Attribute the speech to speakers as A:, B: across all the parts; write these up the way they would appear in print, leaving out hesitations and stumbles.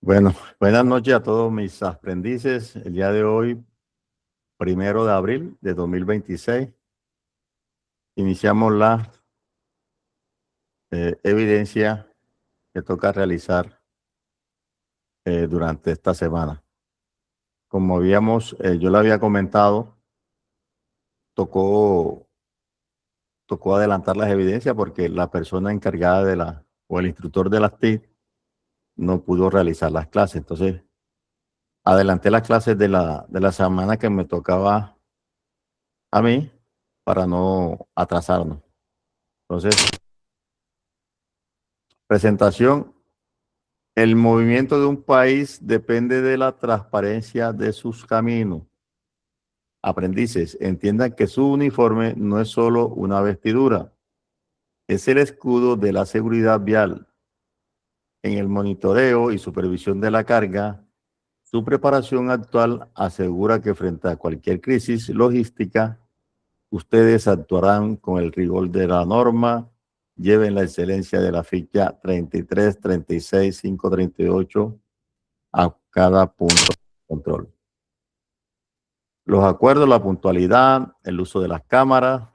A: Bueno, buenas noches a todos mis aprendices. El día de hoy, 1 de abril de 2026, iniciamos la evidencia que toca realizar durante esta semana. Como yo le había comentado, tocó adelantar las evidencias porque la persona encargada o el instructor de las TIC no pudo realizar las clases. Entonces, adelanté las clases de la semana que me tocaba a mí para no atrasarnos. Entonces, presentación. El movimiento de un país depende de la transparencia de sus caminos. Aprendices, entiendan que su uniforme no es solo una vestidura, es el escudo de la seguridad vial. En el monitoreo y supervisión de la carga, su preparación actual asegura que frente a cualquier crisis logística, ustedes actuarán con el rigor de la norma, lleven la excelencia de la ficha 33, 36, 538 a cada punto de control. Los acuerdos, la puntualidad, el uso de las cámaras,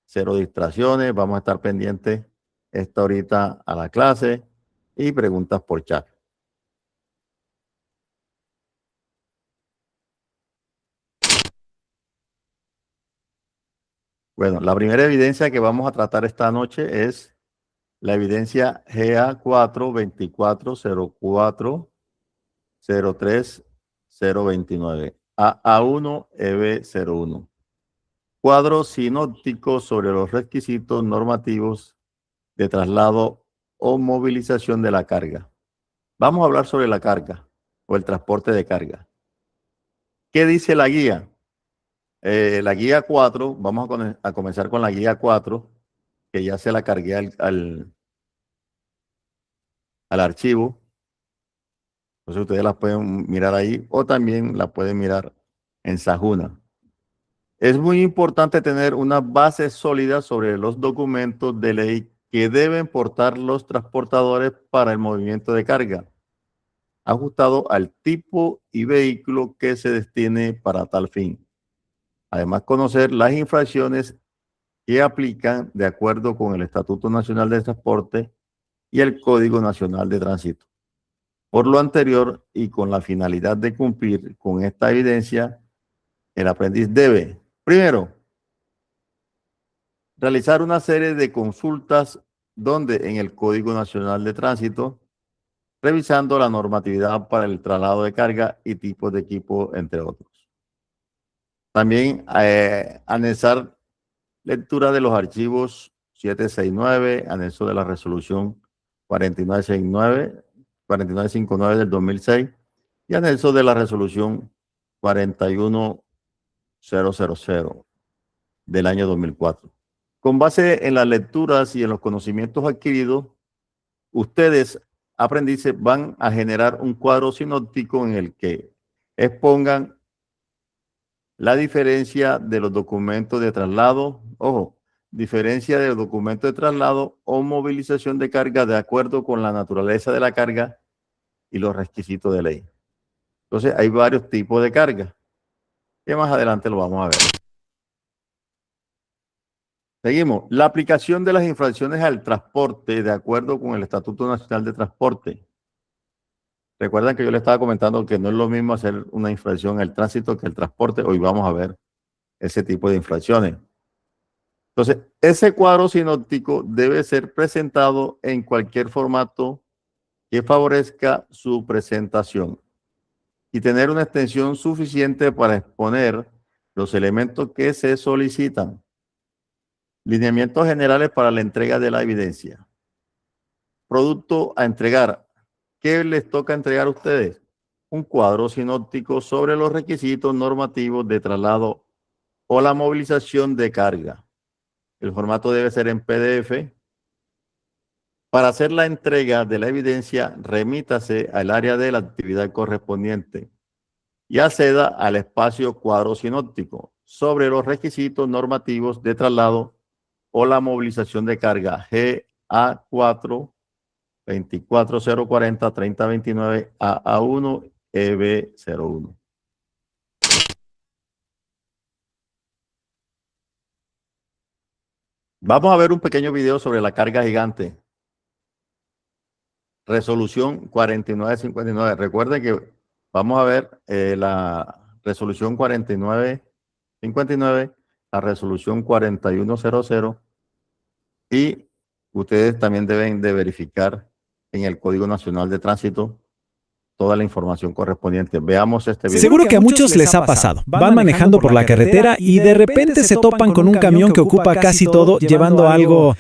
A: cero distracciones. Vamos a estar pendientes esta horita a la clase y preguntas por chat. Bueno, la primera evidencia que vamos a tratar esta noche es la evidencia GA4 2404 03 029 AA1 EB01. Cuadro sinóptico sobre los requisitos normativos de traslado o movilización de la carga. Vamos a hablar sobre la carga o el transporte de carga. ¿Qué dice la guía? La guía 4, vamos a comenzar con la guía 4, que ya se la cargué al archivo. Entonces ustedes la pueden mirar ahí o también la pueden mirar en Sajuna. Es muy importante tener una base sólida sobre los documentos de ley que deben portar los transportadores para el movimiento de carga, ajustado al tipo y vehículo que se destine para tal fin. Además, conocer las infracciones que aplican de acuerdo con el Estatuto Nacional de Transporte y el Código Nacional de Tránsito. Por lo anterior y con la finalidad de cumplir con esta evidencia, el aprendiz debe, primero, realizar una serie de consultas donde en el Código Nacional de Tránsito, revisando la normatividad para el traslado de carga y tipos de equipo, entre otros. También anexar lectura de los archivos 769, anexo de la resolución 4959 del 2006 y anexo de la resolución 41000 del año 2004. Con base en las lecturas y en los conocimientos adquiridos, ustedes, aprendices, van a generar un cuadro sinóptico en el que expongan la diferencia de los documentos de traslado, ojo, diferencia de los documentos de traslado o movilización de carga de acuerdo con la naturaleza de la carga y los requisitos de ley. Entonces, hay varios tipos de carga, que más adelante lo vamos a ver. Seguimos. La aplicación de las infracciones al transporte de acuerdo con el Estatuto Nacional de Transporte. Recuerdan que yo le estaba comentando que no es lo mismo hacer una infracción al tránsito que el transporte. Hoy vamos a ver ese tipo de infracciones. Entonces, ese cuadro sinóptico debe ser presentado en cualquier formato que favorezca su presentación y tener una extensión suficiente para exponer los elementos que se solicitan. Lineamientos generales para la entrega de la evidencia. Producto a entregar. ¿Qué les toca entregar a ustedes? Un cuadro sinóptico sobre los requisitos normativos de traslado o la movilización de carga. El formato debe ser en PDF. Para hacer la entrega de la evidencia, remítase al área de la actividad correspondiente y acceda al espacio cuadro sinóptico sobre los requisitos normativos de traslado o la movilización de carga GA4 24040 3029 AA1 EB01. Vamos a ver un pequeño video sobre la carga gigante. Resolución 4959. Recuerden que vamos a ver la resolución 4959, la resolución 4100, y ustedes también deben de verificar en el Código Nacional de Tránsito toda la información correspondiente. Veamos este video.
B: Seguro que a muchos les ha pasado. Van manejando por la carretera y de repente se topan con un camión que ocupa casi todo, llevando algo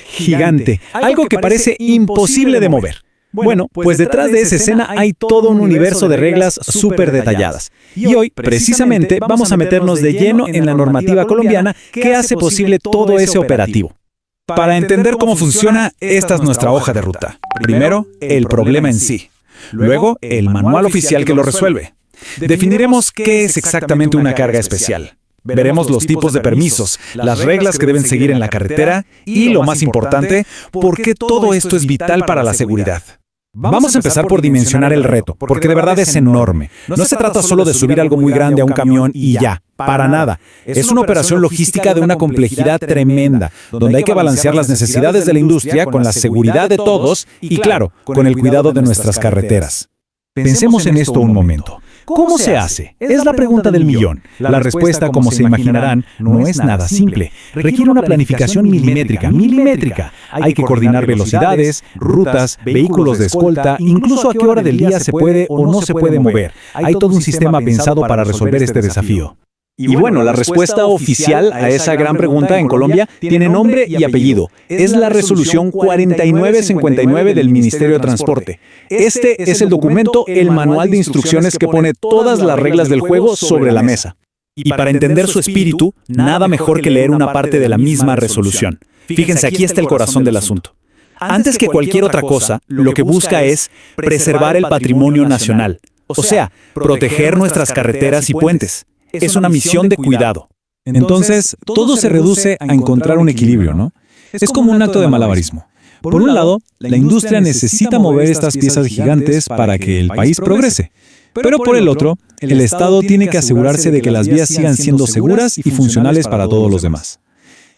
B: gigante, algo que parece imposible de mover. Bueno, pues detrás de esa escena hay todo un universo de reglas súper detalladas. Y hoy, precisamente, vamos a meternos de lleno en la normativa colombiana que hace posible todo ese operativo. Para entender cómo funciona, esta es nuestra hoja de ruta. Primero, el problema en sí. Luego, el manual oficial que lo resuelve. Definiremos qué es exactamente una carga especial. Veremos los tipos de permisos, las reglas que deben seguir en la carretera y, lo más importante, por qué todo esto es vital para la seguridad. Vamos a empezar por dimensionar el reto, porque de verdad es enorme. No se trata solo de subir algo muy grande a un camión y ya, para nada. Es una operación logística de una complejidad tremenda, donde hay que balancear las necesidades de la industria con la seguridad de todos y, claro, con el cuidado de nuestras carreteras. Pensemos en esto un momento. ¿Cómo se hace? Es la pregunta del millón. La respuesta, como se imaginarán, no es nada simple. Requiere una planificación milimétrica. Hay que coordinar velocidades, rutas, vehículos de escolta, incluso a qué hora del día se puede o no se puede mover. Hay todo un sistema pensado para resolver este desafío. Y bueno, la respuesta oficial a esa gran pregunta en Colombia tiene nombre y apellido. Es la resolución 4959 del Ministerio de Transporte. Este es el documento, el manual de instrucciones que pone todas las reglas del juego sobre la mesa. Y para entender su espíritu, nada mejor que leer una parte de la misma resolución. Fíjense, aquí está el corazón del asunto. Antes que cualquier otra cosa, lo que busca es preservar el patrimonio nacional, o sea, proteger nuestras carreteras y puentes. Es una misión de cuidado. Entonces, todo se reduce a encontrar un equilibrio, ¿no? Es como un acto de malabarismo. Por un lado, la industria necesita mover estas piezas gigantes para que el país progrese. Pero por el otro, el Estado tiene que asegurarse de que las vías sigan siendo seguras y funcionales para todos los demás.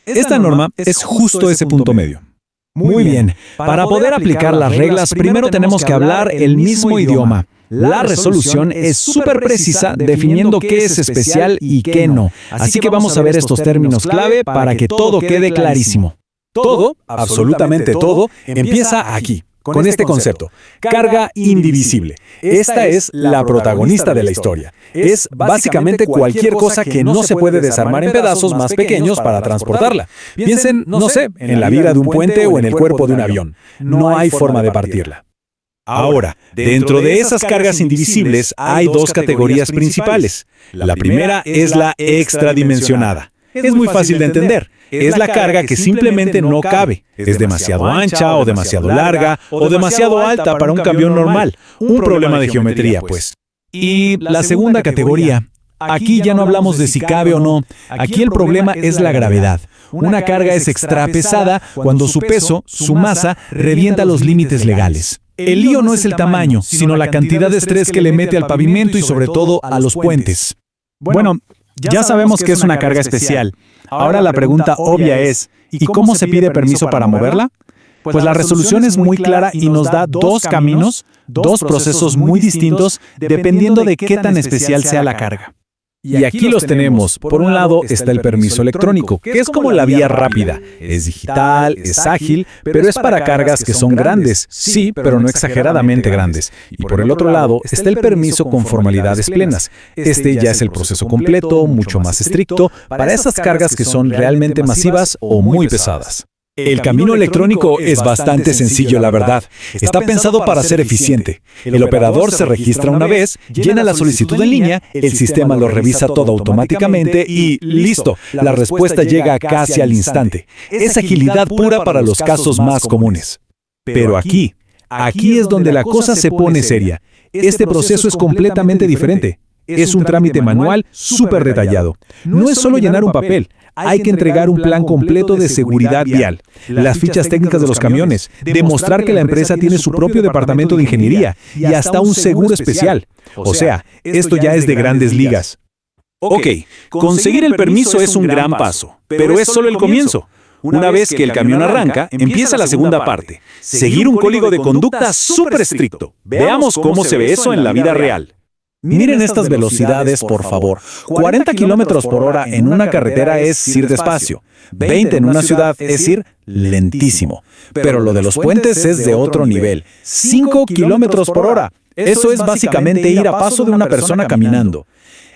B: Esta norma es justo ese punto medio. Muy bien, para poder aplicar las reglas, primero tenemos que hablar el mismo idioma. La resolución es súper precisa definiendo qué es especial y qué no. Así que vamos a ver estos términos clave para que todo quede clarísimo. Todo, absolutamente todo, empieza aquí, con este concepto. Carga indivisible. Esta es la protagonista de la historia. Es básicamente cualquier cosa que no se puede desarmar en pedazos más pequeños para transportarla. Piensen, no sé, en la viga de un puente o en el cuerpo de un avión. No hay forma de partirla. Ahora, dentro de esas cargas indivisibles hay dos categorías principales. La primera es la extradimensionada. Es muy fácil de entender. Es la carga que simplemente no cabe. Es demasiado ancha o demasiado larga o demasiado alta para un camión normal. Un problema de geometría, pues. Y la segunda categoría. Aquí ya no hablamos de si cabe o no. Aquí el problema es la gravedad. Una carga es extra pesada cuando su peso, su masa, revienta los límites legales. El lío no es el tamaño, sino la cantidad de estrés que le mete al pavimento y sobre todo a los puentes. Bueno, ya sabemos que es una carga especial. Ahora la pregunta obvia es, ¿y cómo se pide permiso para moverla? Pues la resolución es muy clara y nos da dos caminos, dos procesos muy distintos, dependiendo de qué tan especial sea la carga. Y aquí los tenemos. Por un lado está el permiso electrónico, que es como la vía rápida. Es digital, es ágil, pero es para cargas que son grandes, sí, pero no exageradamente grandes. Y por el otro lado está el permiso con formalidades plenas. Este ya es el proceso completo, mucho más estricto, para esas cargas que son realmente masivas o muy pesadas. El camino electrónico es bastante sencillo, la verdad. Está pensado para ser eficiente. El operador se registra una vez, llena la solicitud en línea, el sistema lo revisa todo automáticamente y ¡listo! La respuesta llega casi al instante. Es agilidad pura para los casos más comunes. Pero aquí es donde la cosa se pone seria. Este proceso es completamente diferente. Es un trámite manual súper detallado. No es solo llenar un papel. hay que entregar un plan completo de seguridad vial, las fichas técnicas de los camiones, demostrar que la empresa tiene su propio departamento de ingeniería y hasta un seguro especial. O sea, esto ya es de grandes ligas. Ok, conseguir el permiso es un gran paso, pero es solo el comienzo. Una vez que el camión arranca, empieza la segunda parte, seguir un código de conducta súper estricto. Veamos cómo se ve eso en la vida real. Miren estas velocidades, por favor. 40 kilómetros por hora en una carretera es ir despacio. 20 en una ciudad es ir lentísimo. Pero lo de los puentes es de otro nivel. 5 kilómetros por hora. Eso es básicamente ir a paso de una persona caminando.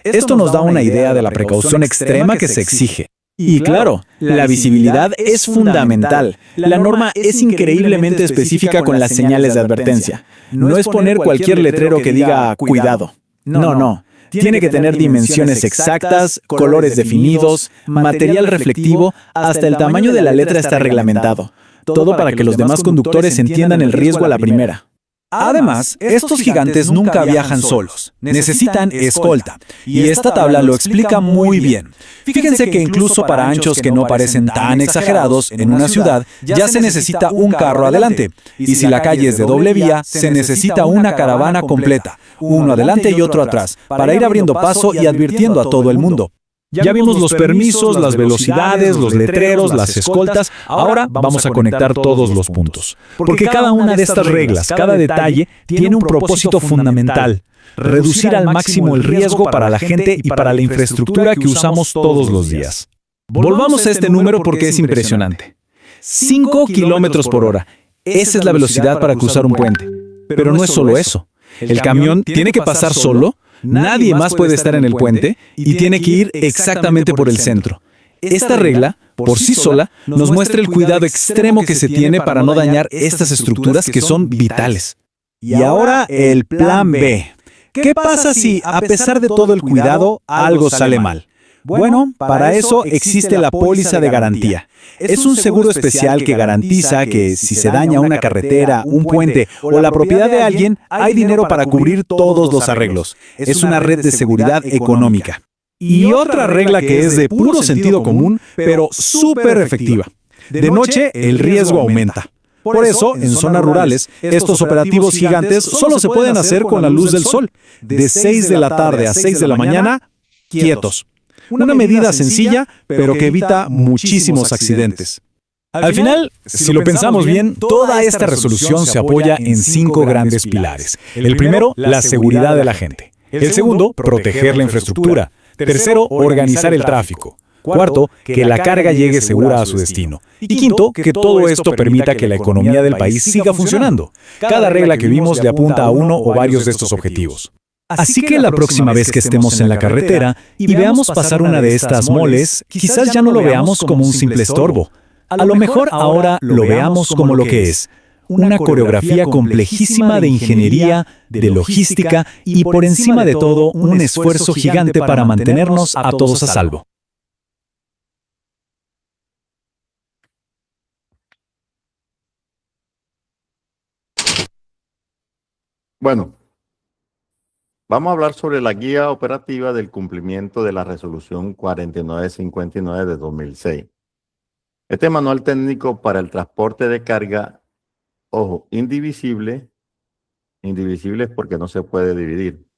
B: Esto nos da una idea de la precaución extrema que se exige. Y claro, la visibilidad es fundamental. La norma es increíblemente específica con las señales de advertencia. No es poner cualquier letrero que diga cuidado. No. Tiene que tener dimensiones exactas, colores definidos, material reflectivo, hasta el tamaño de la letra está reglamentado. Todo para que los demás conductores entiendan el riesgo a la primera. Además, estos gigantes nunca viajan solos, necesitan escolta, y esta tabla lo explica muy bien. Fíjense que incluso para anchos que no parecen tan exagerados, en una ciudad ya se necesita un carro adelante, y si la calle es de doble vía, se necesita una caravana completa, uno adelante y otro atrás, para ir abriendo paso y advirtiendo a todo el mundo. Ya vimos los permisos, las velocidades, los letreros, las escoltas. Ahora vamos a conectar todos los puntos. Porque cada una de estas reglas, cada detalle, tiene un propósito fundamental. Reducir al máximo el riesgo para la gente y para la infraestructura que usamos todos los días. Volvamos a este número porque es impresionante. 5 kilómetros por hora. Esa es la velocidad para cruzar un puente. Pero no es solo eso. El camión tiene que pasar solo. Nadie más puede estar en el puente y tiene que ir exactamente por el centro. Esta regla, por sí sola, nos muestra el cuidado extremo que se tiene para no dañar estas estructuras que son vitales. Y ahora el plan B. ¿Qué pasa si, a pesar de todo el cuidado, algo sale mal? Bueno, para eso existe la póliza de garantía. Es un seguro especial que garantiza que si se daña una carretera, un puente o la propiedad de alguien, hay dinero para cubrir todos los arreglos. Es una red de seguridad económica. Y otra regla que es de puro sentido común, pero súper efectiva. De noche, el riesgo aumenta. Por eso, en zonas rurales, estos operativos gigantes solo se pueden hacer con la luz del sol. De 6 de la tarde a 6 de la mañana, quietos. Una medida sencilla, pero que evita muchísimos accidentes. Al final, si lo pensamos bien, toda esta resolución se apoya en 5 grandes pilares. El primero, la seguridad de la gente. El segundo, proteger la infraestructura. Tercero, organizar el tráfico. Cuarto, que la carga llegue segura a su destino. Y quinto, que todo esto permita que la economía del país siga funcionando. Cada regla que vimos le apunta a uno o varios de estos objetivos. Así que la próxima vez que estemos en la carretera y veamos pasar una de estas moles, quizás ya no lo veamos como un simple estorbo. A lo mejor ahora lo veamos como lo que es, una coreografía complejísima de ingeniería, de logística y por encima de todo un esfuerzo gigante para mantenernos a todos a salvo.
A: Bueno, vamos a hablar sobre la guía operativa del cumplimiento de la resolución 4959 de 2006. Este manual técnico para el transporte de carga, ojo, indivisible es porque no se puede dividir.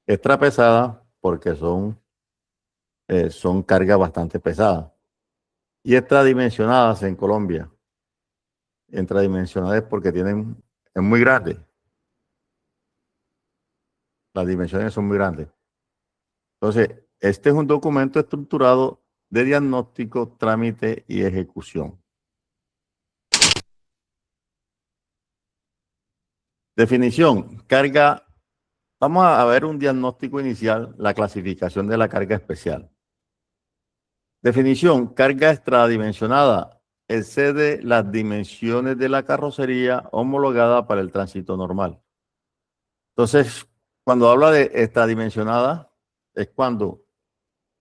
A: Extra pesada porque son cargas bastante pesadas. Y extradimensionadas en Colombia. Extradimensionadas porque es muy grande. Las dimensiones son muy grandes. Entonces, este es un documento estructurado de diagnóstico, trámite y ejecución. Definición, carga. Vamos a ver un diagnóstico inicial, la clasificación de la carga especial. Definición, carga extradimensionada. Excede las dimensiones de la carrocería homologada para el tránsito normal. Entonces, cuando habla de extradimensionada, es cuando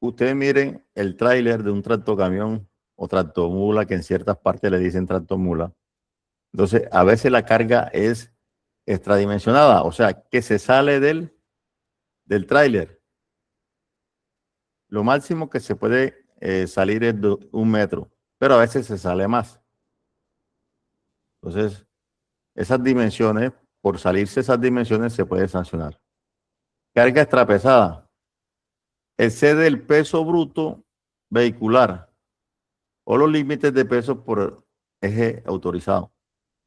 A: ustedes miren el tráiler de un tractocamión o tractomula, que en ciertas partes le dicen tractomula. Entonces, a veces la carga es extradimensionada, o sea, que se sale del tráiler. Lo máximo que se puede salir es de 1 metro, pero a veces se sale más. Entonces, esas dimensiones, por salirse esas dimensiones, se puede sancionar. Carga extrapesada. Excede el peso bruto vehicular o los límites de peso por eje autorizado.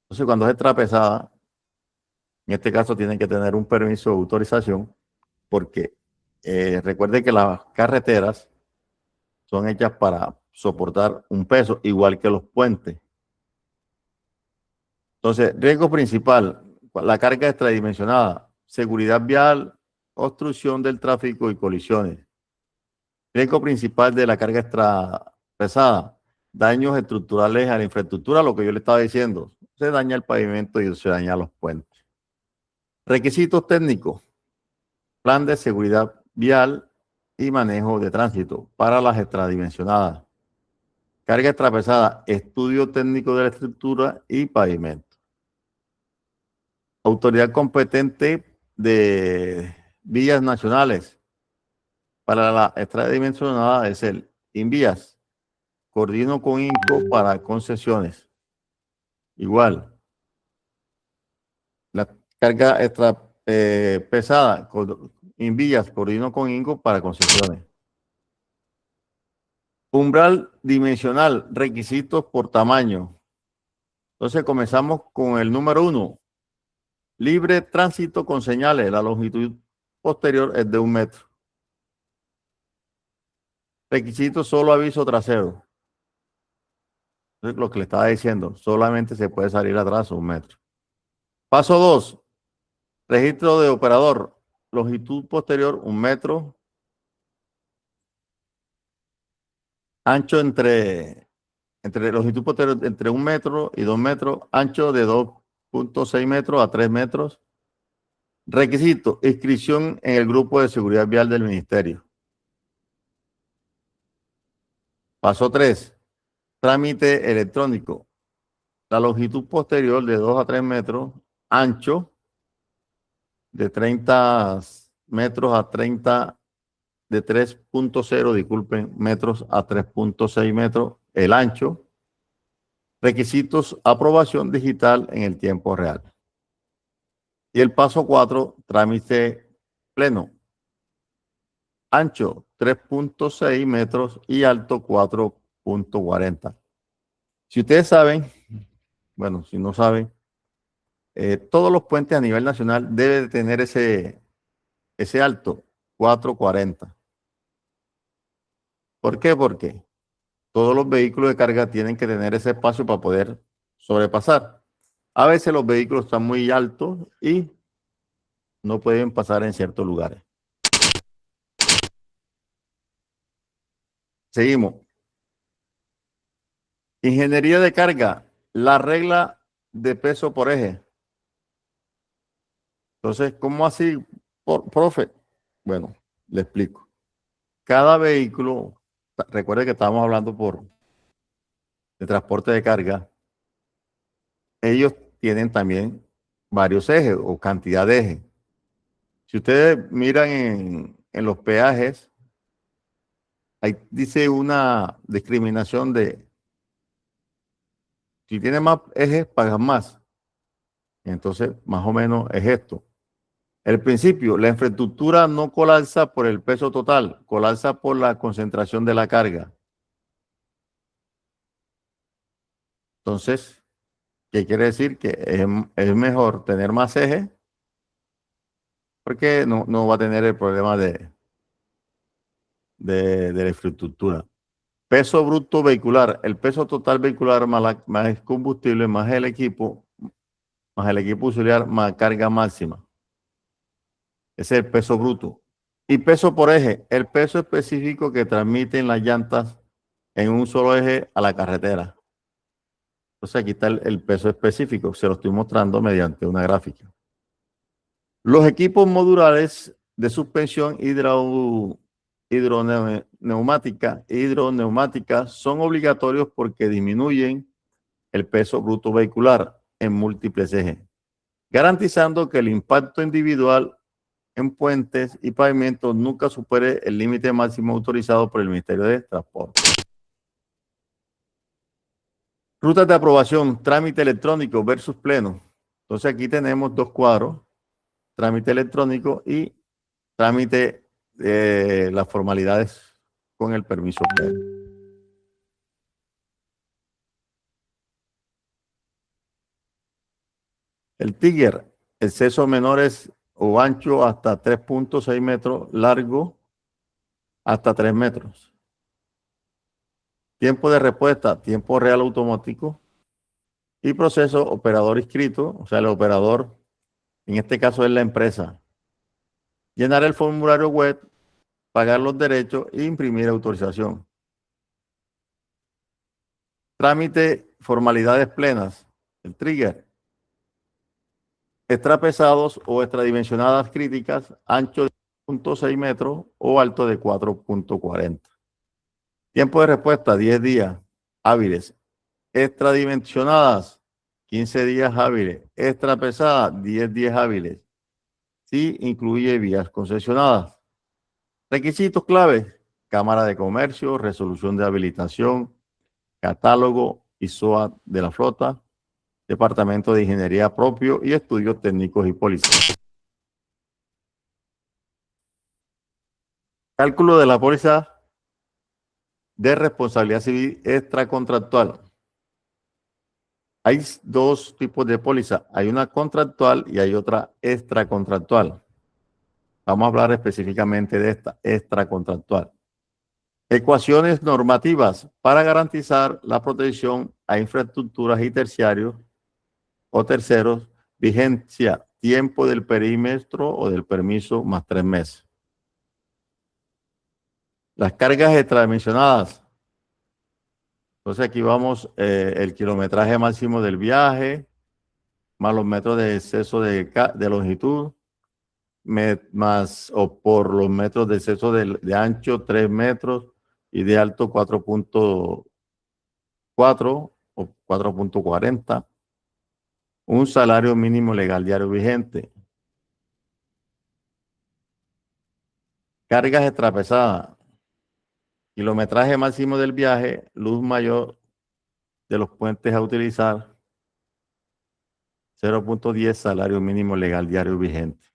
A: Entonces, cuando es extrapesada, en este caso tienen que tener un permiso de autorización porque recuerde que las carreteras son hechas para soportar un peso, igual que los puentes. Entonces, riesgo principal, la carga extradimensionada, seguridad vial, obstrucción del tráfico y colisiones. Riesgo principal de la carga extra pesada, daños estructurales a la infraestructura, lo que yo le estaba diciendo, se daña el pavimento y se daña los puentes. Requisitos técnicos, plan de seguridad vial y manejo de tránsito para las extradimensionadas. Carga extrapesada, estudio técnico de la estructura y pavimento. Autoridad competente de vías nacionales. Para la extradimensionada es el INVIAS. Coordino con INCO para concesiones. Igual. La carga extra pesada, INVIAS, coordino con INCO para concesiones. Umbral dimensional, requisitos por tamaño. Entonces comenzamos con el número 1. Libre tránsito con señales. La longitud posterior es de 1 metro. Requisito solo aviso trasero. Entonces, lo que le estaba diciendo, solamente se puede salir atrás 1 metro. Paso 2. Registro de operador. Longitud posterior 1 metro. Ancho entre longitud posterior entre 1 metro y 2 metros. Ancho de 2.6 metros a 3 metros. Requisito, inscripción en el grupo de seguridad vial del ministerio. Paso 3. Trámite electrónico. La longitud posterior de 2 a 3 metros. Ancho de 30 metros a 30, de 3.0, disculpen, metros a 3.6 metros el ancho. Requisitos, aprobación digital en el tiempo real. Y el paso 4, trámite pleno. Ancho 3.6 metros y alto 4.40. Si ustedes saben, bueno, si no saben, todos los puentes a nivel nacional deben tener ese alto, 4.40. ¿Por qué? Porque todos los vehículos de carga tienen que tener ese espacio para poder sobrepasar. A veces los vehículos están muy altos y no pueden pasar en ciertos lugares. Seguimos. Ingeniería de carga, la regla de peso por eje. Entonces, ¿cómo así, profe? Bueno, le explico. Cada vehículo, recuerde que estábamos hablando de transporte de carga, ellos tienen también varios ejes o cantidad de ejes. Si ustedes miran en los peajes, ahí dice una discriminación de si tiene más ejes, pagas más. Entonces, más o menos es esto. El principio, la infraestructura no colapsa por el peso total, colapsa por la concentración de la carga. Entonces, ¿qué quiere decir? Que es mejor tener más ejes porque no va a tener el problema de la infraestructura. Peso bruto vehicular, el peso total vehicular más el combustible, más el equipo auxiliar, más carga máxima. Ese es el peso bruto. Y peso por eje, el peso específico que transmiten las llantas en un solo eje a la carretera. Entonces aquí está el peso específico, se lo estoy mostrando mediante una gráfica. Los equipos modulares de suspensión hidroneumática son obligatorios porque disminuyen el peso bruto vehicular en múltiples ejes, garantizando que el impacto individual en puentes y pavimentos nunca supere el límite máximo autorizado por el Ministerio de Transporte. Rutas de aprobación, trámite electrónico versus pleno. Entonces aquí tenemos dos cuadros, trámite electrónico y trámite de las formalidades con el permiso pleno. El Tiger, exceso menores o ancho hasta 3.6 metros, largo hasta 3 metros. Tiempo de respuesta, tiempo real automático. Y proceso, operador inscrito, o sea, el operador, en este caso es la empresa. Llenar el formulario web, pagar los derechos e imprimir autorización. Trámite, formalidades plenas. El trigger. Extrapesados o extradimensionadas críticas, ancho de 0.6 metros o alto de 4.40. Tiempo de respuesta, 10 días hábiles. Extradimensionadas, 15 días hábiles. Extrapesadas, 10 días hábiles. Sí, incluye vías concesionadas. Requisitos claves: Cámara de Comercio, resolución de habilitación, catálogo y SOA de la flota, Departamento de Ingeniería propio y estudios técnicos y pólizas. Cálculo de la póliza de responsabilidad civil extracontractual. Hay dos tipos de póliza. Hay una contractual y hay otra extracontractual. Vamos a hablar específicamente de esta extracontractual. Ecuaciones normativas para garantizar la protección a infraestructuras y terciarios o terceros. Vigencia, tiempo del perímetro o del permiso más 3 meses. Las cargas extradimensionadas. Entonces aquí vamos el kilometraje máximo del viaje, más los metros de exceso de longitud, más o por los metros de exceso de ancho 3 metros y de alto 4.4 o 4.40. Un salario mínimo legal diario vigente. Cargas extrapesadas. Kilometraje máximo del viaje, luz mayor de los puentes a utilizar, 0.10 salario mínimo legal diario vigente.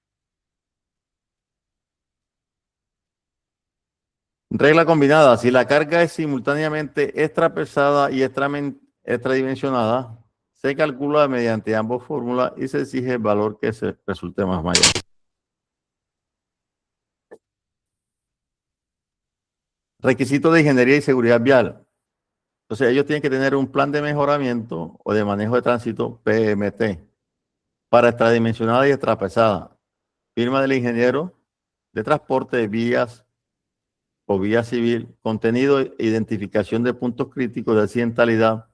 A: Regla combinada: si la carga es simultáneamente extrapesada y extradimensionada, se calcula mediante ambas fórmulas y se exige el valor que se resulte más mayor. Requisitos de ingeniería y seguridad vial. Entonces, ellos tienen que tener un plan de mejoramiento o de manejo de tránsito, PMT, para extradimensionada y extrapesada. Firma del ingeniero de transporte de vías o vía civil, contenido, identificación de puntos críticos de accidentalidad,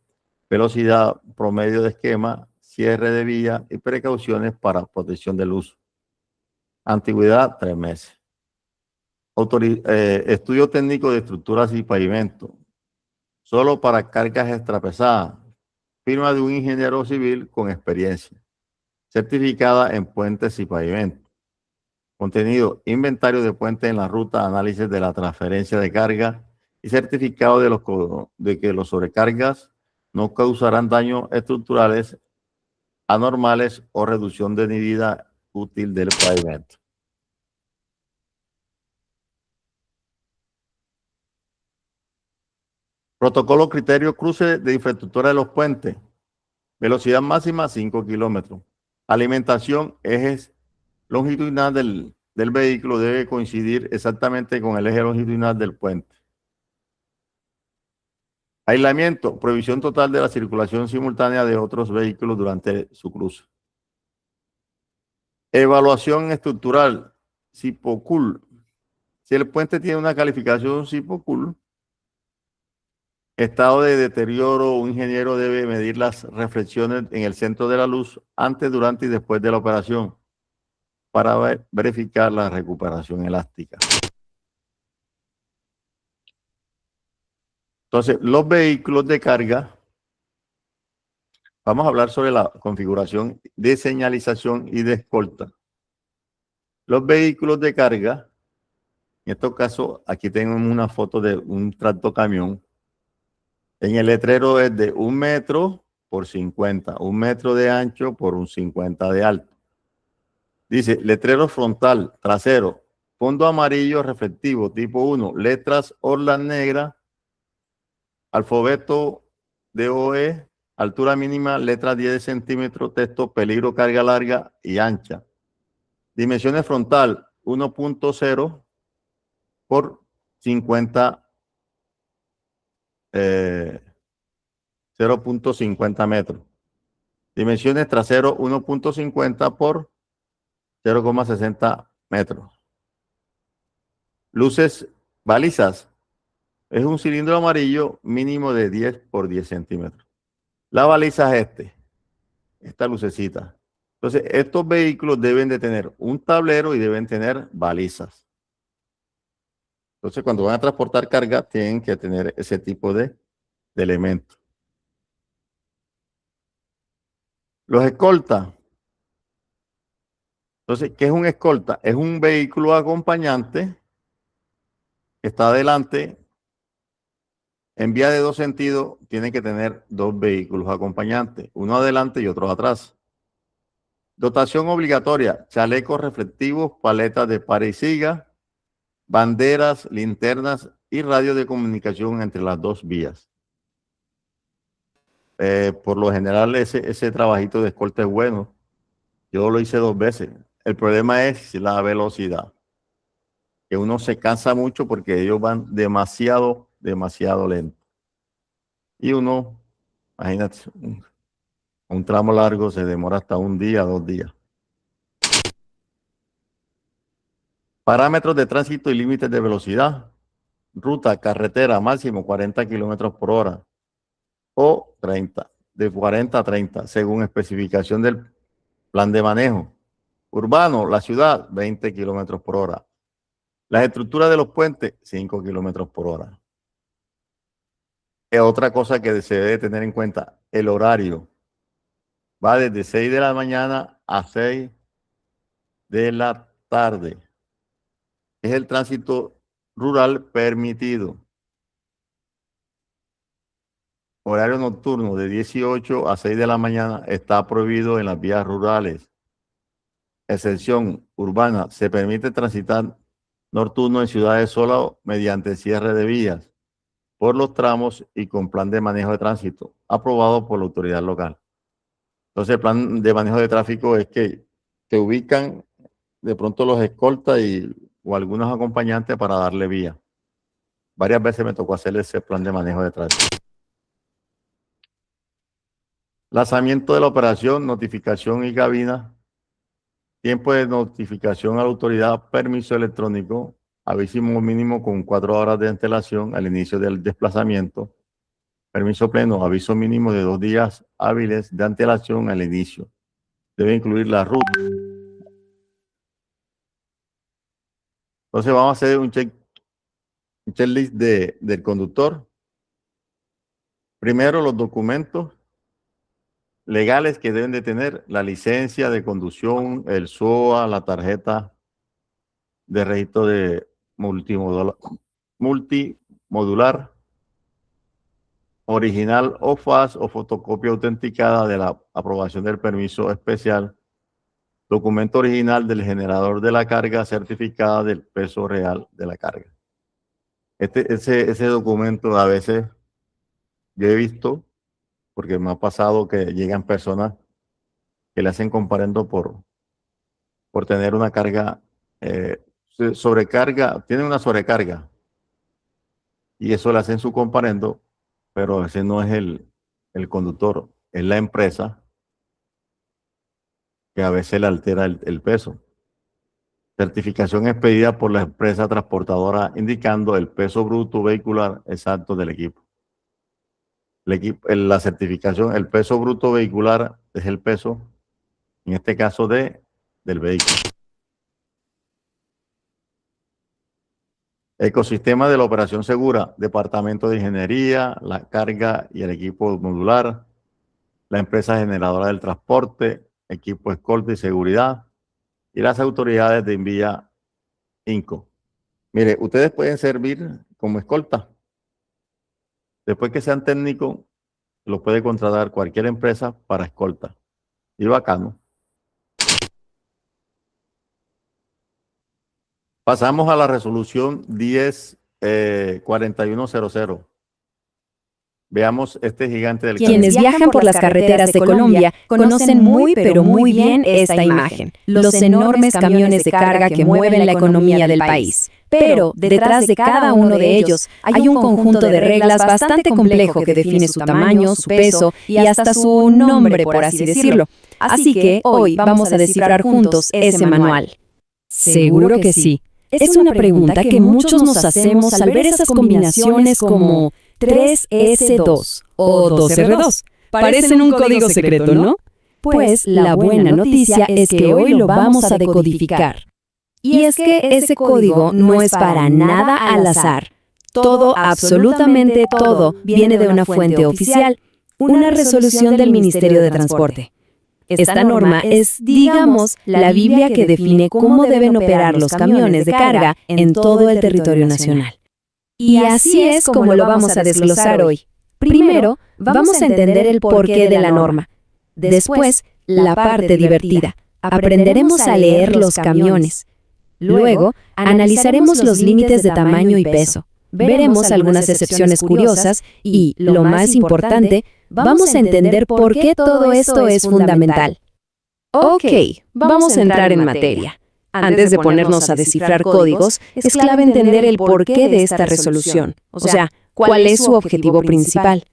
A: velocidad, promedio de esquema, cierre de vía y precauciones para protección del uso. Antigüedad, 3 meses. Estudio técnico de estructuras y pavimento, solo para cargas extrapesadas. Firma de un ingeniero civil con experiencia. Certificada en puentes y pavimentos. Contenido: inventario de puentes en la ruta, análisis de la transferencia de carga y certificado de que los sobrecargas no causarán daños estructurales anormales o reducción de vida útil del pavimento. Protocolo criterio cruce de infraestructura de los puentes. Velocidad máxima 5 kilómetros. Alimentación, ejes longitudinal del vehículo debe coincidir exactamente con el eje longitudinal del puente. Aislamiento, prohibición total de la circulación simultánea de otros vehículos durante su cruce. Evaluación estructural, CIPOCUL. Si el puente tiene una calificación CIPOCUL, estado de deterioro, un ingeniero debe medir las reflexiones en el centro de la luz antes, durante y después de la operación para verificar la recuperación elástica. Entonces, los vehículos de carga, vamos a hablar sobre la configuración de señalización y de escolta. Los vehículos de carga, en estos casos, aquí tenemos una foto de un tractocamión. En el letrero es de 1 metro por 50, 1 metro de ancho por un 50 de alto. Dice, letrero frontal, trasero, fondo amarillo reflectivo, tipo 1, letras orlas negras, alfabeto DOE, altura mínima, letra 10 centímetros, texto, peligro, carga larga y ancha. Dimensiones frontal, 1.0 por 50, 0.50 metros. Dimensiones trasero, 1.50 por 0,60 metros. Luces, balizas. Es un cilindro amarillo mínimo de 10 por 10 centímetros. La baliza es esta lucecita. Entonces, estos vehículos deben de tener un tablero y deben tener balizas. Entonces, cuando van a transportar carga, tienen que tener ese tipo de elementos. Los escoltas. Entonces, ¿qué es un escolta? Es un vehículo acompañante que está adelante. En vía de dos sentidos, tiene que tener dos vehículos acompañantes, uno adelante y otro atrás. Dotación obligatoria, chalecos reflectivos, paletas de para y siga, banderas, linternas y radio de comunicación entre las dos vías. Por lo general, ese trabajito de escolta es bueno. Yo lo hice 2 veces. El problema es la velocidad, que uno se cansa mucho porque ellos van demasiado lento. Y uno, imagínate, un tramo largo se demora hasta 1 día, 2 días. Parámetros de tránsito y límites de velocidad. Ruta, carretera, máximo 40 kilómetros por hora o 30, de 40 a 30, según especificación del plan de manejo. Urbano, la ciudad, 20 kilómetros por hora. Las estructuras de los puentes, 5 kilómetros por hora. Otra cosa que se debe tener en cuenta, el horario. Va desde 6 de la mañana a 6 de la tarde. Es el tránsito rural permitido. Horario nocturno de 18 a 6 de la mañana está prohibido en las vías rurales. Excepción urbana, se permite transitar nocturno en ciudades solo mediante cierre de vías por los tramos y con plan de manejo de tránsito aprobado por la autoridad local. Entonces, el plan de manejo de tráfico es que te ubican de pronto los escoltas o algunos acompañantes para darle vía. Varias veces me tocó hacer ese plan de manejo de tránsito. Lanzamiento de la operación, notificación y cabina. Tiempo de notificación a la autoridad, permiso electrónico, aviso mínimo con 4 horas de antelación al inicio del desplazamiento. Permiso pleno, aviso mínimo de 2 días hábiles de antelación al inicio. Debe incluir la ruta. Entonces vamos a hacer un checklist del conductor. Primero, los documentos legales que deben de tener: la licencia de conducción, el SOA, la tarjeta de registro de multimodular, original o FAS o fotocopia autenticada de la aprobación del permiso especial, documento original del generador de la carga certificada del peso real de la carga. Ese documento a veces yo he visto, porque me ha pasado que llegan personas que le hacen comparendo por tener una carga, sobrecarga, tienen una sobrecarga, y eso le hacen su comparendo, pero ese no es el conductor, es la empresa que a veces le altera el peso. Certificación expedida por la empresa transportadora indicando el peso bruto vehicular exacto del equipo. La certificación, el peso bruto vehicular es el peso, en este caso, del vehículo. Ecosistema de la operación segura, departamento de ingeniería, la carga y el equipo modular, la empresa generadora del transporte, equipo escolta y seguridad, y las autoridades de envía INCO. Mire, ustedes pueden servir como escolta. Después que sean técnicos, lo puede contratar cualquier empresa para escolta. Y bacano. Pasamos a la resolución 104100. Veamos este gigante del
C: Quienes viajan por las carreteras de Colombia conocen muy pero muy bien esta imagen, los enormes camiones de carga que mueven la economía del país. Pero detrás de cada uno de ellos hay un conjunto de reglas bastante complejo que define su tamaño, su peso y hasta su nombre, por así decirlo. Así que hoy vamos a descifrar juntos ese manual. Seguro que sí. Es una pregunta que muchos nos hacemos al ver esas combinaciones como 3S2 o 2R2. Parecen un código secreto, ¿no? Pues la buena noticia es que hoy lo vamos a decodificar. Y es que ese código no es para nada al azar. Todo, absolutamente todo, viene de una fuente oficial, una resolución del Ministerio de Transporte. Esta norma es, digamos, la Biblia que define cómo deben operar los camiones de carga en todo el territorio nacional. Y así es como lo vamos a desglosar hoy. Primero, vamos a entender el porqué de la norma. Después, la parte divertida. Aprenderemos a leer los camiones. Luego, analizaremos los límites de tamaño y peso. Veremos algunas excepciones curiosas y, lo más importante, vamos a entender por qué todo esto es fundamental. Ok, vamos a entrar en materia. Antes de ponernos a descifrar códigos, es clave entender el porqué de esta resolución, o sea, cuál es su objetivo principal.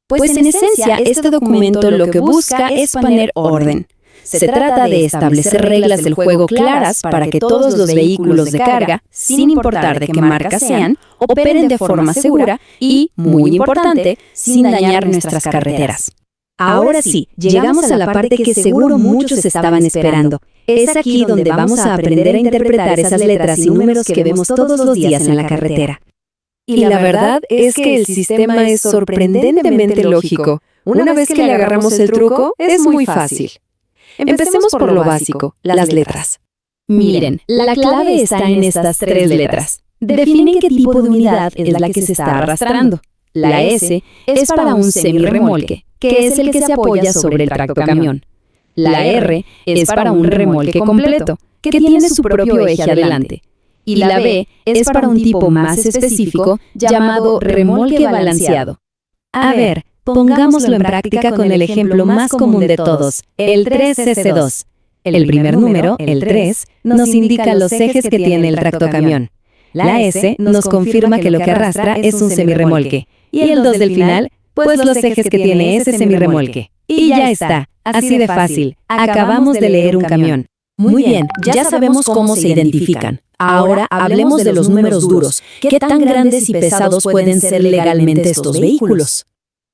C: Pues en esencia, este documento lo que busca es poner orden. Se trata de establecer reglas del juego claras para que todos los vehículos de carga, sin importar de qué marca sean, operen de forma segura y, muy importante, sin dañar nuestras carreteras. Ahora sí, llegamos a la parte que seguro muchos estaban esperando. Es aquí donde vamos a aprender a interpretar esas letras y números que vemos todos los días en la carretera. Y la verdad es que el sistema es sorprendentemente lógico. Una vez que le agarramos el truco, es muy fácil. Empecemos por lo básico, las letras. Miren, la clave está en estas 3 letras. Definen qué tipo de unidad es la que se está arrastrando. La S es para un semirremolque, que es el que se apoya sobre el tractocamión. La R es para un remolque completo, que tiene su propio eje adelante. Y la B es para un tipo más específico llamado remolque balanceado. A ver, pongámoslo en práctica con el ejemplo más común de todos, el 3S2. El primer número, el 3, nos indica los ejes que tiene el tractocamión. La S nos confirma que lo que arrastra es un semirremolque. Y el 2 del final, pues los ejes que tiene ese semirremolque. Y ya está, así de fácil. Acabamos de leer un camión. Muy bien, ya sabemos cómo se identifican. Ahora hablemos de los números duros. ¿Qué tan grandes y pesados pueden ser legalmente estos vehículos?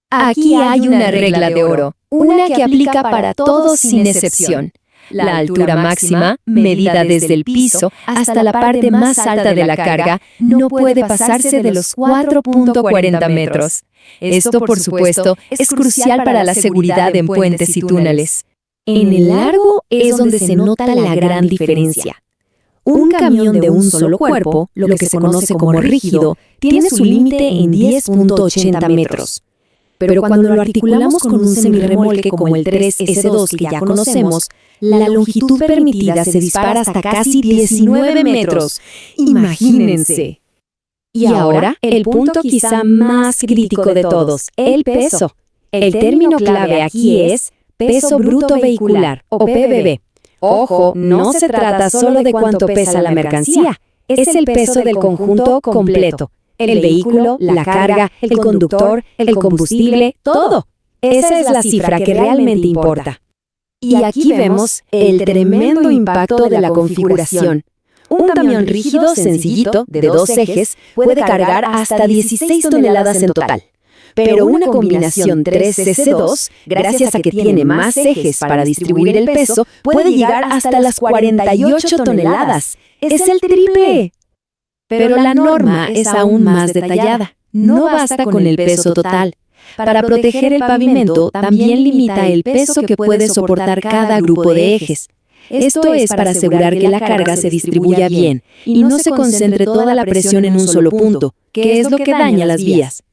C: Aquí hay una regla de oro, una que aplica para todos sin excepción. La altura máxima, medida desde el piso hasta la parte más alta de la carga, no puede pasarse de los 4.40 metros. Esto, por supuesto, es crucial para la seguridad en puentes y túneles. En el largo es donde se nota la gran diferencia. Un camión de un solo cuerpo, lo que se conoce como rígido, tiene su límite en 10.80 metros. Pero cuando lo articulamos con un semirremolque como el 3S2 que ya conocemos, la longitud permitida se dispara hasta casi 19 metros. Imagínense. Y ahora, el punto quizá más crítico de todos, el peso. El término clave aquí es peso bruto vehicular, o PBV. Ojo, no se trata solo de cuánto pesa la mercancía, es el peso del conjunto completo. El vehículo, la carga, el conductor, el combustible, todo. Esa es la cifra que realmente importa. Y aquí vemos el tremendo impacto de la configuración. Un camión rígido, sencillito, de 2 ejes, puede cargar hasta 16 toneladas en total. Pero una combinación 3S2, gracias a que tiene más ejes para distribuir el peso, puede llegar hasta las 48 toneladas. ¡Es el triple! Pero la norma es aún más detallada. No basta con el peso total. Para proteger el pavimento, también limita el peso que puede soportar cada grupo de ejes. Esto es para asegurar que la carga se distribuya bien y no se concentre toda la presión en un solo punto, que es lo que daña las vías.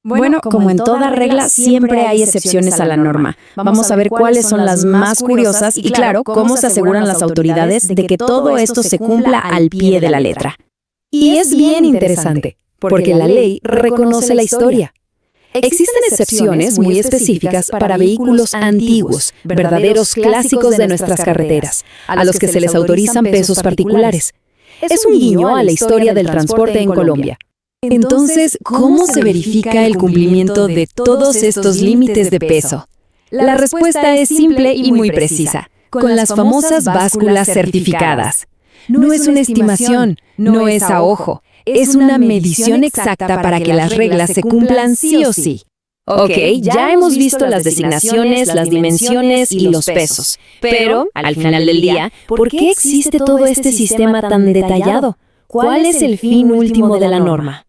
C: Bueno, como en toda regla, siempre hay excepciones a la norma. Vamos a ver cuáles son las más curiosas y, claro, cómo se aseguran las autoridades de que todo esto se cumpla al pie de la letra. Y es bien interesante, porque la ley reconoce la historia. Existen excepciones muy específicas para vehículos antiguos, verdaderos clásicos de nuestras carreteras, a los que se les autorizan pesos particulares. Es un guiño a la historia del transporte en Colombia. Entonces, ¿cómo se verifica el cumplimiento de todos estos límites de peso? La respuesta es simple y muy precisa, con las famosas básculas certificadas. No es una estimación, no es a ojo, es una medición exacta para que las reglas se cumplan sí o sí. Ok, ya hemos visto las designaciones, las dimensiones y los pesos, pero, al final del día, ¿por qué existe todo este sistema tan detallado? ¿Cuál es el fin último de la norma?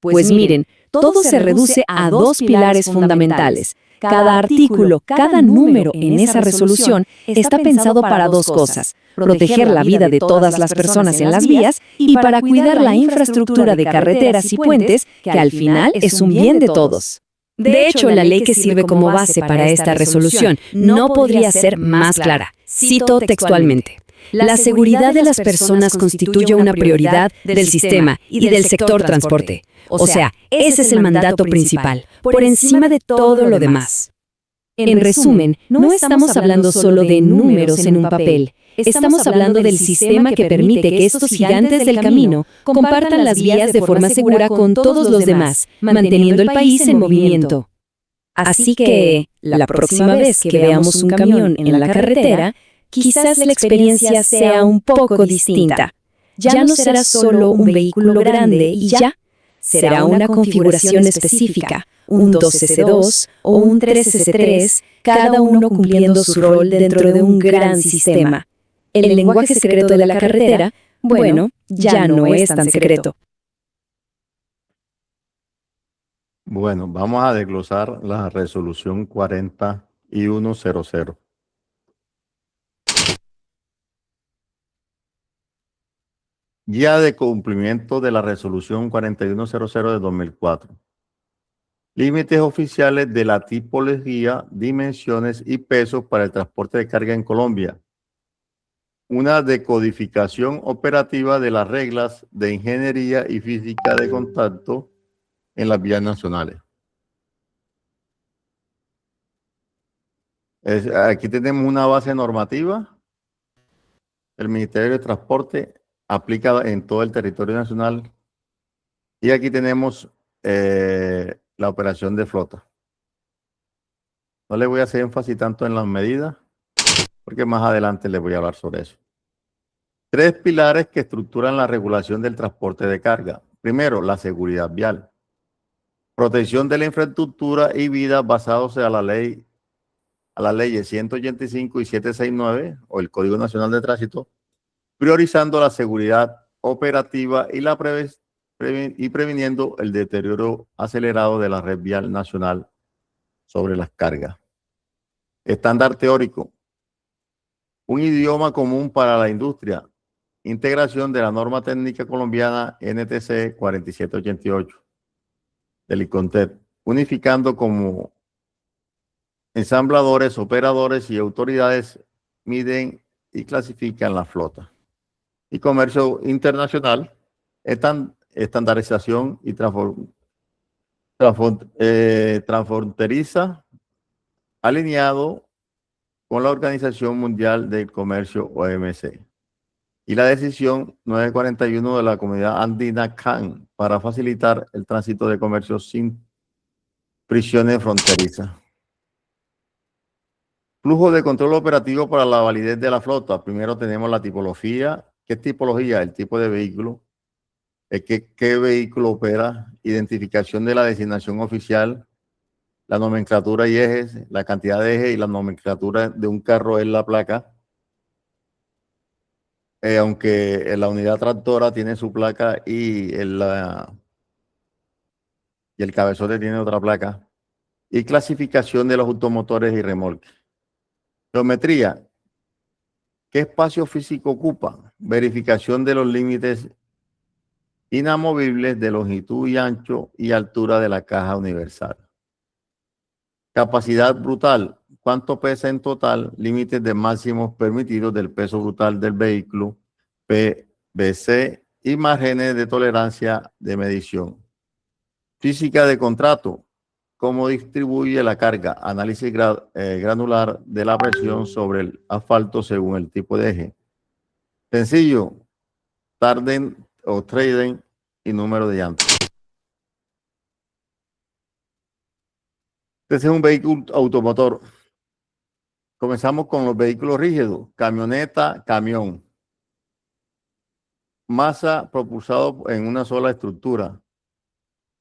C: Pues miren, todo se reduce a dos pilares fundamentales. Cada artículo, cada número en esa resolución está pensado para dos cosas: proteger la vida de todas las personas en las vías y para cuidar la infraestructura de carreteras y puentes, que al final es un bien de todos. De hecho, la ley que sirve como base para esta resolución no podría ser más clara. Cito textualmente: la seguridad de las personas constituye una prioridad del sistema y del sector transporte. O sea, ese es el mandato principal, por encima de todo lo demás. En resumen, no estamos hablando solo de números en un papel. Estamos hablando del sistema que permite que estos gigantes del camino compartan las vías de forma segura con todos los demás, manteniendo el país en movimiento. Así que, la próxima vez que veamos un camión en la carretera, quizás la experiencia sea un poco distinta. Ya no será solo un vehículo grande y ya. Será una configuración específica, un 2S2 o un 3S3, cada uno cumpliendo su rol dentro de un gran sistema. El lenguaje secreto de la carretera, bueno, ya no es tan secreto.
A: Bueno, vamos a desglosar la resolución 4100. Guía de cumplimiento de la resolución 4100 de 2004. Límites oficiales de la tipología, dimensiones y pesos para el transporte de carga en Colombia. Una decodificación operativa de las reglas de ingeniería y física de contacto en las vías nacionales. Aquí tenemos una base normativa. El Ministerio de Transporte aplica en todo el territorio nacional. Y aquí tenemos la operación de flota. No le voy a hacer énfasis tanto en las medidas, porque más adelante les voy a hablar sobre eso. 3 pilares que estructuran la regulación del transporte de carga. Primero, la seguridad vial. Protección de la infraestructura y vida basados en las leyes 185 y 769, o el Código Nacional de Tránsito, priorizando la seguridad operativa y previniendo el deterioro acelerado de la red vial nacional sobre las cargas. Estándar teórico. Un idioma común para la industria. Integración de la norma técnica colombiana NTC 4788 del ICONTET, unificando como ensambladores, operadores y autoridades miden y clasifican la flota. Y comercio internacional, estandarización y transfronteriza, alineado con la Organización Mundial del Comercio, OMC. Y la decisión 941 de la Comunidad Andina CAN para facilitar el tránsito de comercio sin prisiones fronterizas. Flujo de control operativo para la validez de la flota. Primero tenemos la tipología. ¿Qué tipología? El tipo de vehículo. ¿Qué vehículo opera? Identificación de la designación oficial. La nomenclatura y ejes. La cantidad de ejes y la nomenclatura de un carro es la placa. Aunque la unidad tractora tiene su placa y el cabezote tiene otra placa. Y clasificación de los automotores y remolques. Geometría. ¿Qué espacio físico ocupa? Verificación de los límites inamovibles de longitud y ancho y altura de la caja universal. Capacidad brutal. ¿Cuánto pesa en total? Límites de máximos permitidos del peso brutal del vehículo, PVC, y márgenes de tolerancia de medición. Física de contrato. ¿Cómo distribuye la carga? Análisis granular de la presión sobre el asfalto según el tipo de eje. Sencillo. Tarden o traden y número de llantas. Este es un vehículo automotor. Comenzamos con los vehículos rígidos. Camioneta, camión. Masa propulsado en una sola estructura,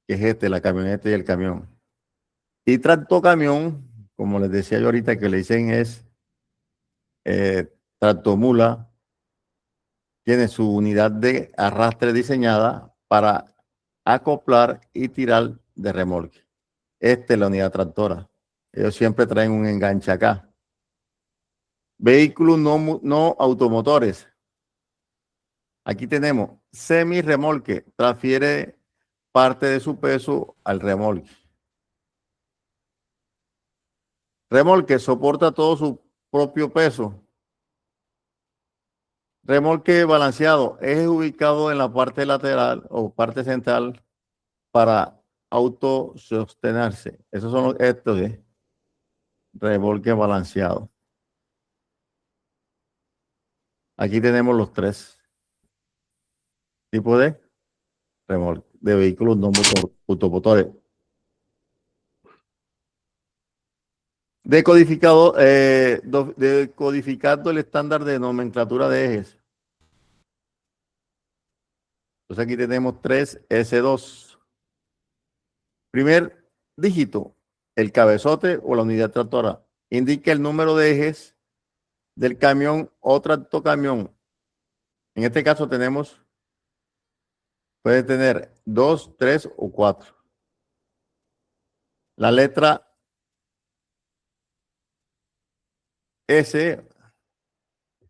A: que es la camioneta y el camión. Y tractocamión, como les decía yo ahorita, que le dicen es tractomula, tiene su unidad de arrastre diseñada para acoplar y tirar de remolque. Esta es la unidad tractora. Ellos siempre traen un enganche acá. Vehículos no automotores. Aquí tenemos semi-remolque. Transfiere parte de su peso al remolque. Remolque soporta todo su propio peso. Remolque balanceado es ubicado en la parte lateral o parte central para autosostenerse. Esos son estos de remolque balanceado. Aquí tenemos los tres tipos de remolque de vehículos no automotores. Decodificado, decodificando el estándar de nomenclatura de ejes. Entonces aquí tenemos 3S2. Primer dígito, el cabezote o la unidad tractora. Indica el número de ejes del camión o tractocamión. En este caso puede tener 2, 3 o 4. La letra S,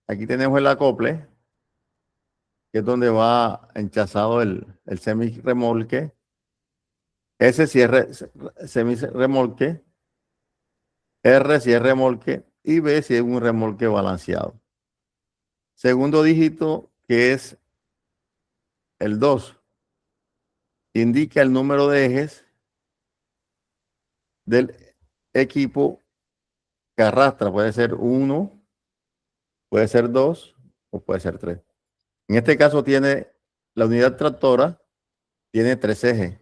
A: aquí tenemos el acople, que es donde va enchazado el semi-remolque. S si es semi-remolque, R si es remolque y B si es un remolque balanceado. Segundo dígito, que es el 2, indica el número de ejes del equipo que arrastra. Puede ser 1, puede ser 2 o puede ser 3. En este caso tiene la unidad tractora, tiene 3 ejes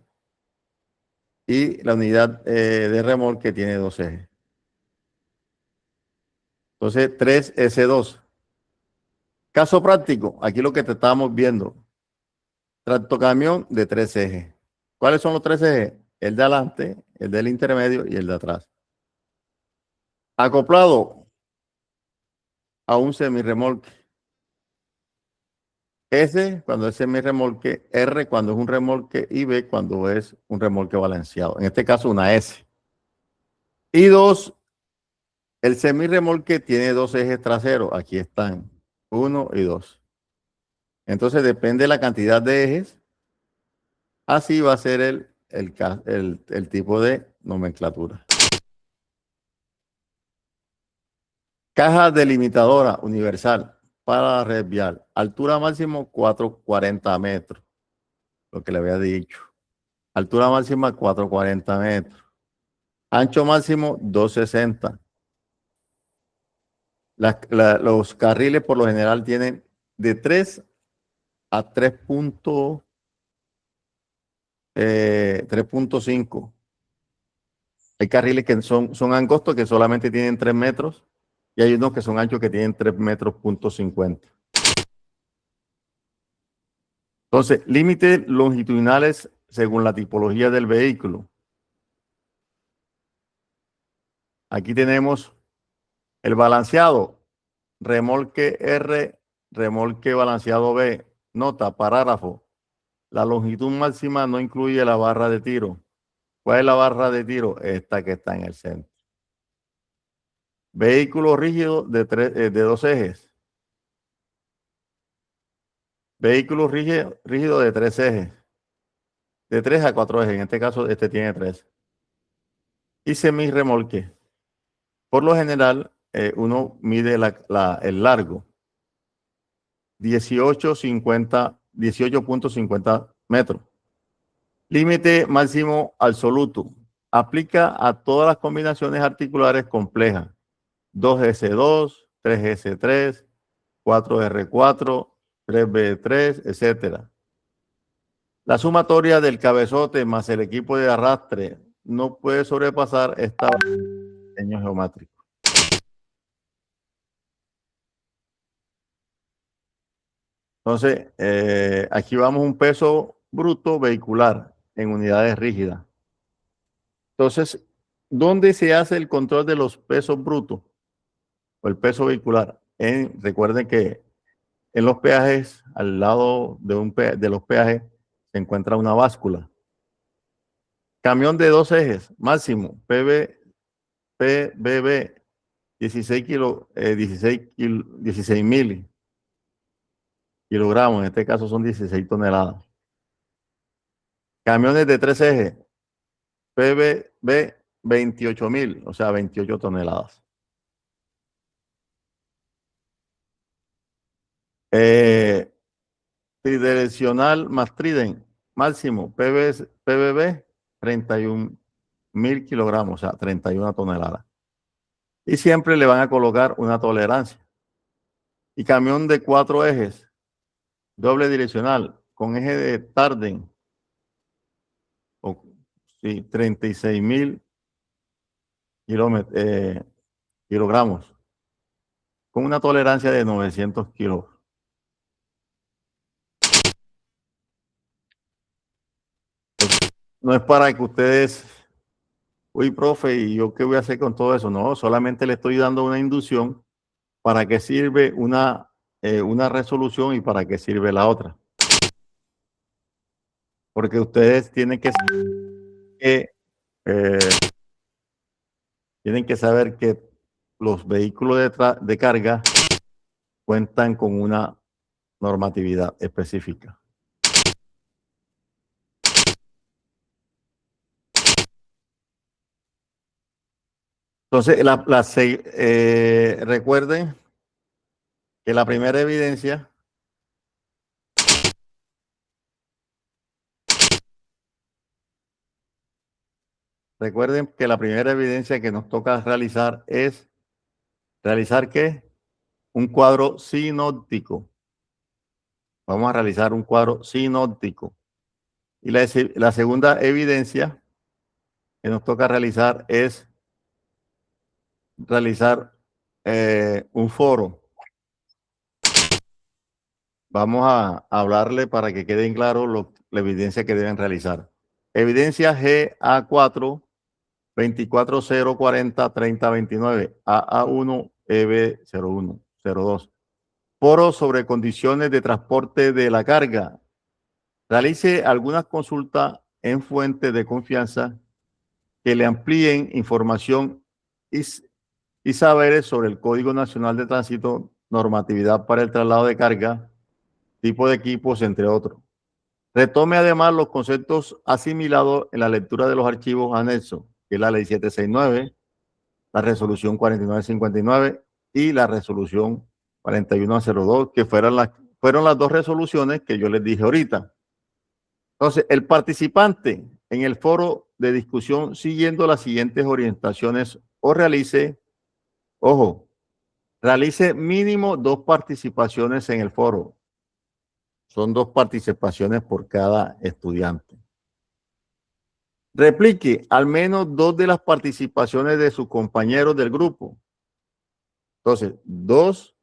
A: y la unidad de remolque tiene 2 ejes. Entonces 3S2. Caso práctico, aquí lo que te estábamos viendo. Tractocamión de 3 ejes. ¿Cuáles son los 3 ejes? El de adelante, el del intermedio y el de atrás. Acoplado a un semirremolque. S cuando es semirremolque, R cuando es un remolque y B cuando es un remolque balanceado. En este caso una S. Y 2, el semirremolque tiene 2 ejes traseros. Aquí están, 1 y 2. Entonces depende de la cantidad de ejes. Así va a ser el tipo de nomenclatura. Caja delimitadora universal para la red vial. Altura máximo 440 metros. Lo que le había dicho. Altura máxima 440 metros. Ancho máximo 260. Los carriles por lo general tienen de 3 a 3.5. Hay carriles que son angostos que solamente tienen 3 metros y hay unos que son anchos que tienen 3 metros.50. Entonces, límites longitudinales según la tipología del vehículo. Aquí tenemos el balanceado, remolque R, remolque balanceado B. Nota, parágrafo. La longitud máxima no incluye la barra de tiro. ¿Cuál es la barra de tiro? Esta que está en el centro. Vehículo rígido de 2 ejes. Vehículo rígido de 3 ejes. De 3 a 4 ejes. En este caso, este tiene 3. Y semirremolque. Por lo general, uno mide el largo. 18.50 metros. Límite máximo absoluto. Aplica a todas las combinaciones articulares complejas. 2S2, 3S3, 4R4, 3B3, etc. La sumatoria del cabezote más el equipo de arrastre no puede sobrepasar esta diseño geométrico. Entonces, aquí vamos un peso bruto vehicular en unidades rígidas. Entonces, ¿dónde se hace el control de los pesos brutos o el peso vehicular? Recuerden que en los peajes, al lado de los peajes, se encuentra una báscula. Camión de 2 ejes, máximo, PBB, 16.000 kilogramos, en este caso son 16 toneladas. Camiones de 3 ejes, PBB, 28.000, o sea, 28 toneladas. Tridireccional más trident, máximo, PBB, 31.000 kilogramos, o sea, 31 toneladas. Y siempre le van a colocar una tolerancia. Y camión de 4 ejes, doble direccional, con eje de Tandem, sí, 36.000 kilogramos, con una tolerancia de 900 kilos. No es para que ustedes, uy, profe, ¿y yo qué voy a hacer con todo eso? No, solamente le estoy dando una inducción para qué sirve una resolución y para qué sirve la otra. Porque ustedes tienen que saber que los vehículos de carga cuentan con una normatividad específica. Entonces, recuerden que la primera evidencia que nos toca realizar es realizar ¿qué? Un cuadro sinóptico. Vamos a realizar un cuadro sinóptico. Y la segunda evidencia que nos toca realizar es realizar un foro. Vamos a hablarle para que quede claro la evidencia que deben realizar. Evidencia GA4 24040 3029 AA1 EB01 02. Foro sobre condiciones de transporte de la carga. Realice algunas consultas en fuentes de confianza que le amplíen información y saberes sobre el Código Nacional de Tránsito, normatividad para el traslado de carga, tipo de equipos, entre otros. Retome además los conceptos asimilados en la lectura de los archivos anexos, que es la Ley 769, la Resolución 4959 y la Resolución 4102, que fueron las dos resoluciones que yo les dije ahorita. Entonces, el participante en el foro de discusión siguiendo las siguientes orientaciones o realice mínimo 2 participaciones en el foro. Son 2 participaciones por cada estudiante. Replique al menos 2 de las participaciones de sus compañeros del grupo. Entonces, 2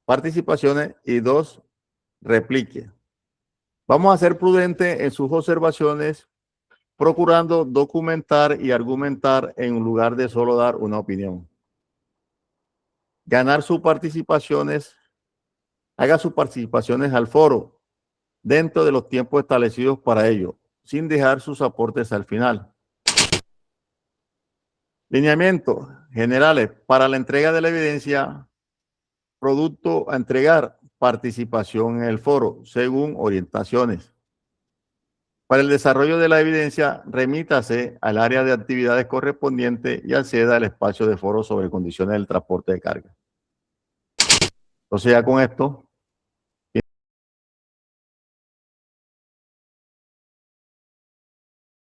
A: participaciones y 2 replique. Vamos a ser prudentes en sus observaciones, procurando documentar y argumentar en lugar de solo dar una opinión. Haga sus participaciones al foro dentro de los tiempos establecidos para ello, sin dejar sus aportes al final. Lineamientos generales para la entrega de la evidencia, producto a entregar participación en el foro, según orientaciones. Para el desarrollo de la evidencia, remítase al área de actividades correspondiente y acceda al espacio de foro sobre condiciones del transporte de carga. Entonces ya con esto